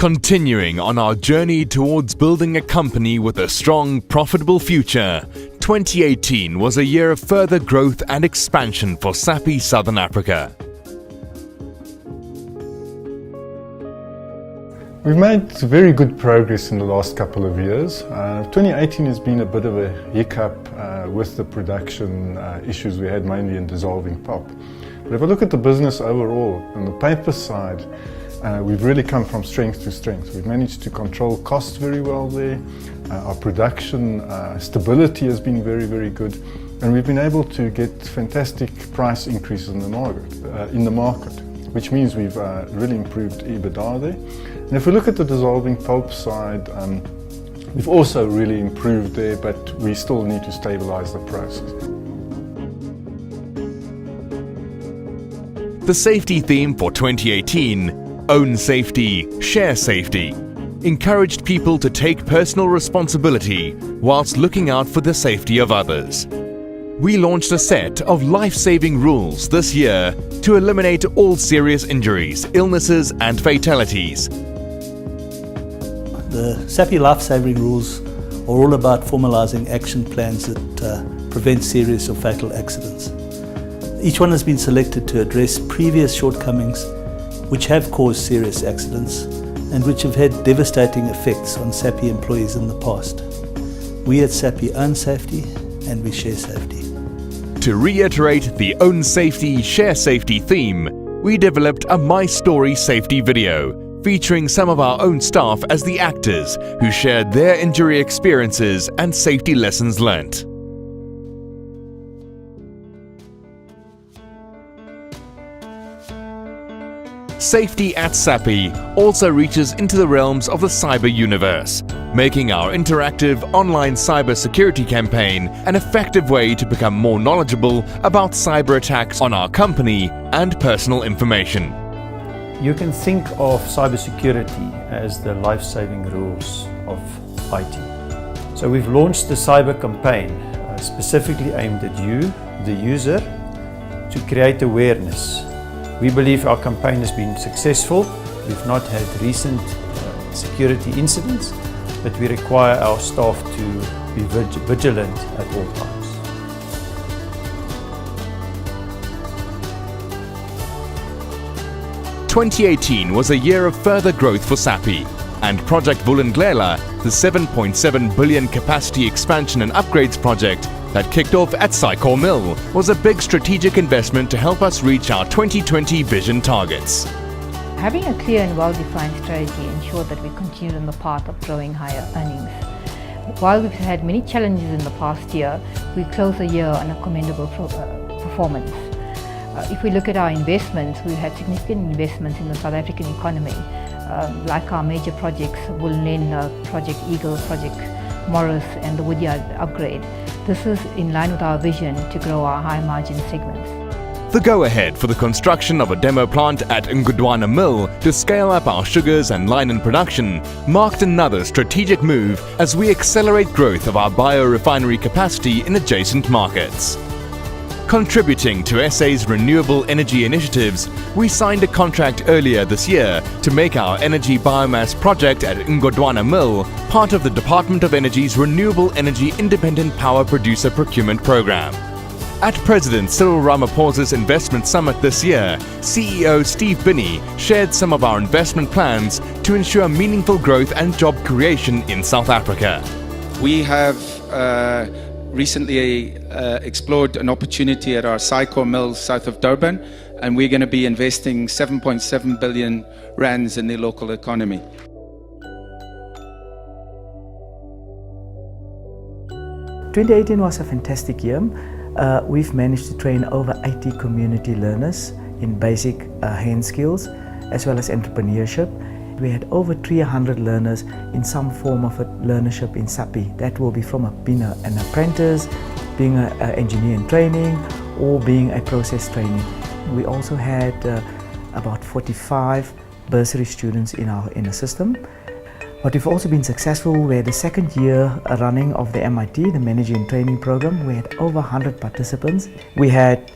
Continuing on our journey towards building a company with a strong, profitable future, 2018 was a year of further growth and expansion for Sappi Southern Africa. We've made very good progress in the last couple of years. 2018 has been a bit of a hiccup with the production issues we had mainly in dissolving pulp. But if I look at the business overall, on the paper side, we've really come from strength to strength. We've managed to control costs very well there. Our production stability has been very, very good. And we've been able to get fantastic price increases in the market, which means we've really improved EBITDA there. And if we look at the dissolving pulp side, we've also really improved there, but we still need to stabilize the process. The safety theme for 2018, Own Safety, Share Safety, encouraged people to take personal responsibility whilst looking out for the safety of others. We launched a set of life-saving rules this year to eliminate all serious injuries, illnesses and fatalities. The Sappi life-saving rules are all about formalizing action plans that prevent serious or fatal accidents. Each one has been selected to address previous shortcomings which have caused serious accidents and which have had devastating effects on Sappi employees in the past. We at Sappi own safety and we share safety. To reiterate the Own Safety, Share Safety theme, we developed a My Story safety video featuring some of our own staff as the actors who shared their injury experiences and safety lessons learnt. Safety at Sappi also reaches into the realms of the cyber universe, making our interactive online cyber security campaign an effective way to become more knowledgeable about cyber attacks on our company and personal information. You can think of cybersecurity as the life-saving rules of IT. So we've launched the cyber campaign specifically aimed at you, the user, to create awareness. We believe our campaign has been successful. We've not had recent security incidents, but we require our staff to be vigilant at all times. "2018 was a year of further growth for Sappi, and Project Vulindlela, the 7.7 billion capacity expansion and upgrades project that kicked off at Stakeholder Mill, was a big strategic investment to help us reach our 2020 vision targets. Having a clear and well-defined strategy ensured that we continued on the path of growing higher earnings. While we've had many challenges in the past year, we closed the year on a commendable performance. If we look at our investments, we've had significant investments in the South African economy, like our major projects, Vulindlela, Project Eagle, Project Morris and the Woodyard upgrade. This is in line with our vision to grow our high-margin segments. The go-ahead for the construction of a demo plant at Ngudwana Mill to scale up our sugars and linen production marked another strategic move as we accelerate growth of our biorefinery capacity in adjacent markets. Contributing to SA's renewable energy initiatives, we signed a contract earlier this year to make our energy biomass project at Ngudwana Mill part of the Department of Energy's Renewable Energy Independent Power Producer Procurement Program. At President Cyril Ramaphosa's Investment Summit this year, CEO Steve Binney shared some of our investment plans to ensure meaningful growth and job creation in South Africa. We have recently explored an opportunity at our Stakeholder Mill south of Durban, and we're going to be investing 7.7 billion rands in the local economy. "2018 was a fantastic year. We've managed to train over 80 community learners in basic hand skills as well as entrepreneurship. We had over 300 learners in some form of a learnership in Sappi. That will be from being an apprentice, being an engineer in training, or being a process trainee. We also had about 45 bursary students in the system. But we've also been successful. We had the second year running of the MIT, the Manager in Training program. We had over 100 participants. We had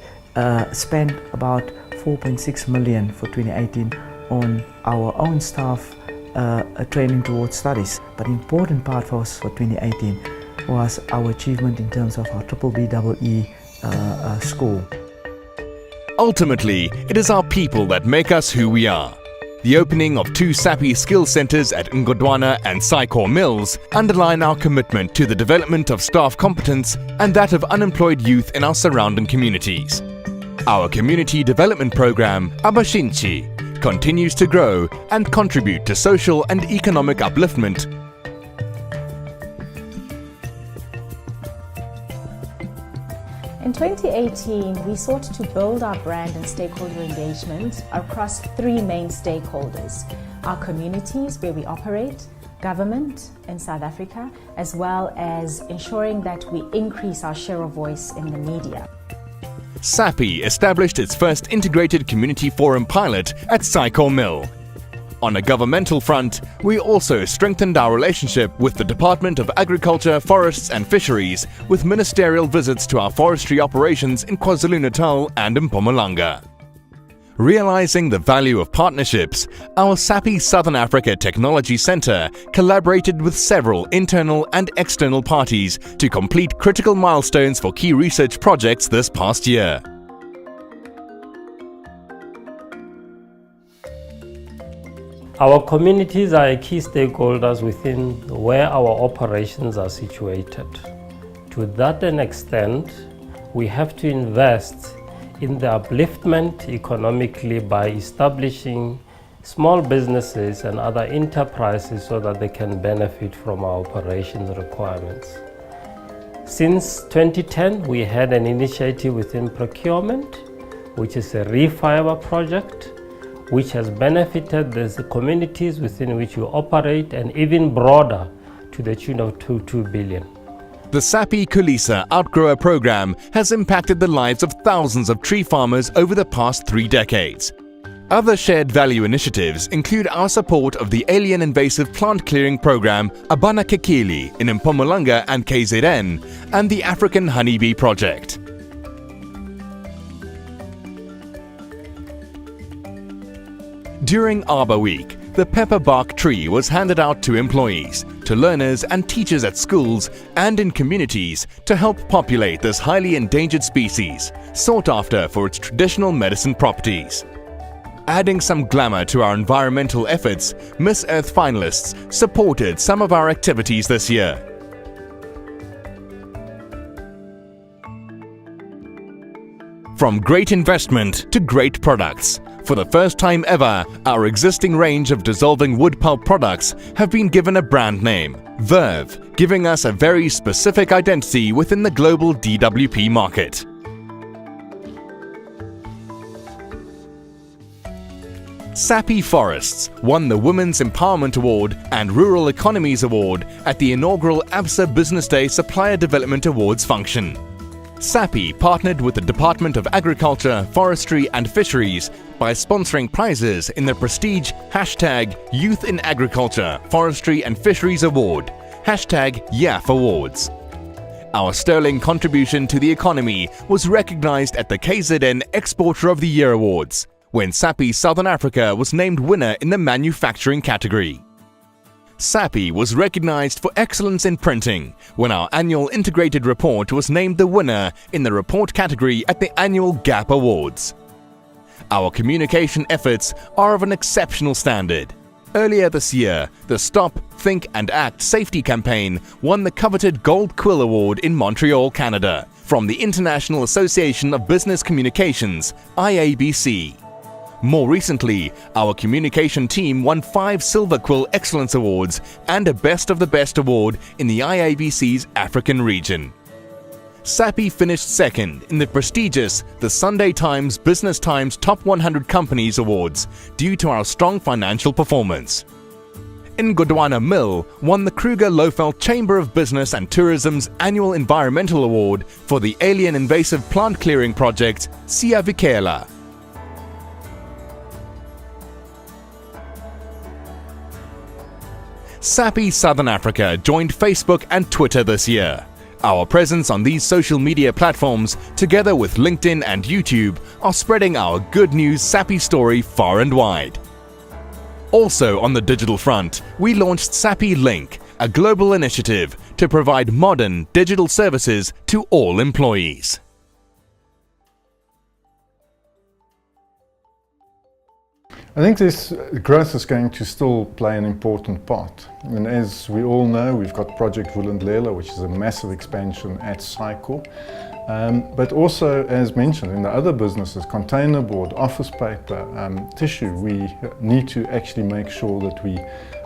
spent about 4.6 million for 2018 on our own staff a training towards studies. But important part for us for 2018 was our achievement in terms of our BBBEE score. Ultimately, it is our people that make us who we are. The opening of 2 Sappi skill centers at Ngodwana and Saikor Mills underline our commitment to the development of staff competence and that of unemployed youth in our surrounding communities. Our community development program, Abashinchi, continues to grow and contribute to social and economic upliftment. In 2018, we sought to build our brand and stakeholder engagement across 3 main stakeholders: our communities where we operate, government in South Africa, as well as ensuring that we increase our share of voice in the media. Sappi established its first integrated community forum pilot at Saikor Mill. On a governmental front, we also strengthened our relationship with the Department of Agriculture, Forests and Fisheries with ministerial visits to our forestry operations in KwaZulu-Natal and Mpumalanga. Realizing the value of partnerships, our Sappi Southern Africa Technology Centre collaborated with several internal and external parties to complete critical milestones for key research projects this past year. Our communities are key stakeholders within where our operations are situated. To that extent, we have to invest in the upliftment economically by establishing small businesses and other enterprises so that they can benefit from our operations requirements. Since 2010, we had an initiative within procurement, which is a refiber project, which has benefited the communities within which we operate and even broader to the tune of 2 billion. The Sappi Kulisa Outgrower program has impacted the lives of thousands of tree farmers over the past 3 decades. Other shared value initiatives include our support of the alien invasive plant clearing program Abana Kekili in Mpumalanga and KZN and the African Honeybee Project. During Arbor Week, the pepper bark tree was handed out to employees, to learners and teachers at schools and in communities to help populate this highly endangered species, sought after for its traditional medicine properties. Adding some glamour to our environmental efforts, Miss Earth finalists supported some of our activities this year. From great investment to great products. For the first time ever, our existing range of dissolving wood pulp products have been given a brand name, Verve, giving us a very specific identity within the global DWP market. Sappi Forests won the Women's Empowerment Award and Rural Economies Award at the inaugural ABSA Business Day Supplier Development Awards function. Sappi partnered with the Department of Agriculture, Forestry and Fisheries by sponsoring prizes in the prestige #Youth in Agriculture, Forestry and Fisheries Award, #YAF Awards. Our sterling contribution to the economy was recognized at the KZN Exporter of the Year Awards, when Sappi Southern Africa was named winner in the manufacturing category. Sappi was recognized for excellence in printing when our annual integrated report was named the winner in the report category at the annual GAP Awards. Our communication efforts are of an exceptional standard. Earlier this year, the Stop, Think and Act Safety campaign won the coveted Gold Quill Award in Montreal, Canada, from the International Association of Business Communications, IABC. More recently, our communication team won 5 Silver Quill Excellence Awards and a Best of the Best Award in the IABC's African region. Sappi finished second in the prestigious The Sunday Times Business Times Top 100 Companies Awards due to our strong financial performance. Ngodwana Mill won the Kruger-Lofeld Chamber of Business and Tourism's annual Environmental Award for the Alien Invasive Plant Clearing Project, Siyavikela. Sappi Southern Africa joined Facebook and Twitter this year. Our presence on these social media platforms, together with LinkedIn and YouTube, are spreading our good news Sappi story far and wide. Also on the digital front, we launched Sappi Link, a global initiative to provide modern digital services to all employees. I think this growth is going to still play an important part. And as we all know, we've got Project Vulindlela, which is a massive expansion at Sycor. But also, as mentioned, in the other businesses, containerboard, office paper, tissue, we need to actually make sure that we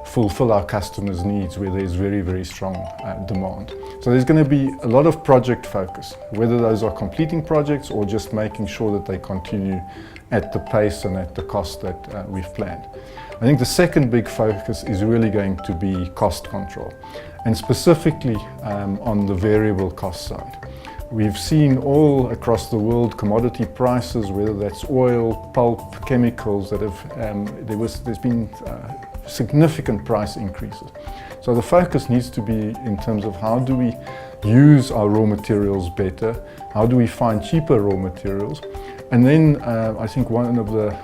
fulfill our customers' needs where there's very, very strong demand. So there's going to be a lot of project focus, whether those are completing projects or just making sure that they continue at the pace and at the cost that we've planned. I think the second big focus is really going to be cost control, and specifically on the variable cost side. We've seen all across the world commodity prices, whether that's oil, pulp, chemicals, that have there's been significant price increases. So the focus needs to be in terms of how do we use our raw materials better, how do we find cheaper raw materials, and then I think one of the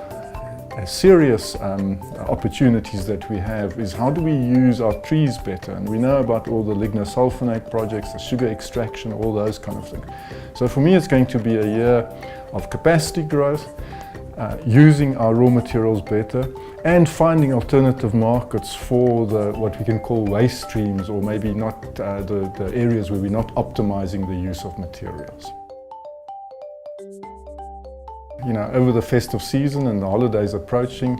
serious opportunities that we have is how do we use our trees better. And we know about all the lignosulfonate projects, the sugar extraction, all those kind of things. So for me it's going to be a year of capacity growth, using our raw materials better, and finding alternative markets for what we can call waste streams, or maybe not the areas where we're not optimizing the use of materials. You know, over the festive season and the holidays approaching,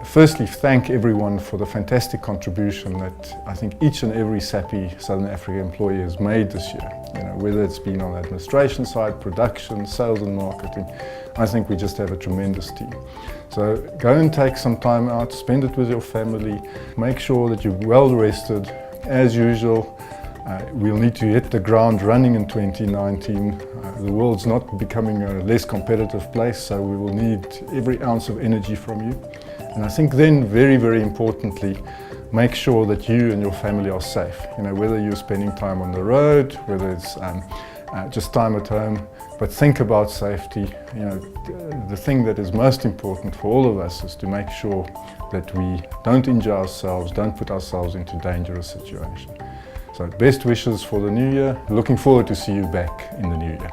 firstly thank everyone for the fantastic contribution that I think each and every Sappi Southern Africa employee has made this year. You know, whether it's been on the administration side, production, sales and marketing, I think we just have a tremendous team. So go and take some time out, spend it with your family, make sure that you're well rested. As usual, we'll need to hit the ground running in 2019. The world's not becoming a less competitive place, so we will need every ounce of energy from you. And I think then, very, very importantly, make sure that you and your family are safe. You know, whether you're spending time on the road, whether it's just time at home, but think about safety. You know, the thing that is most important for all of us is to make sure that we don't injure ourselves, don't put ourselves into dangerous situations. So best wishes for the new year. Looking forward to see you back in the new year.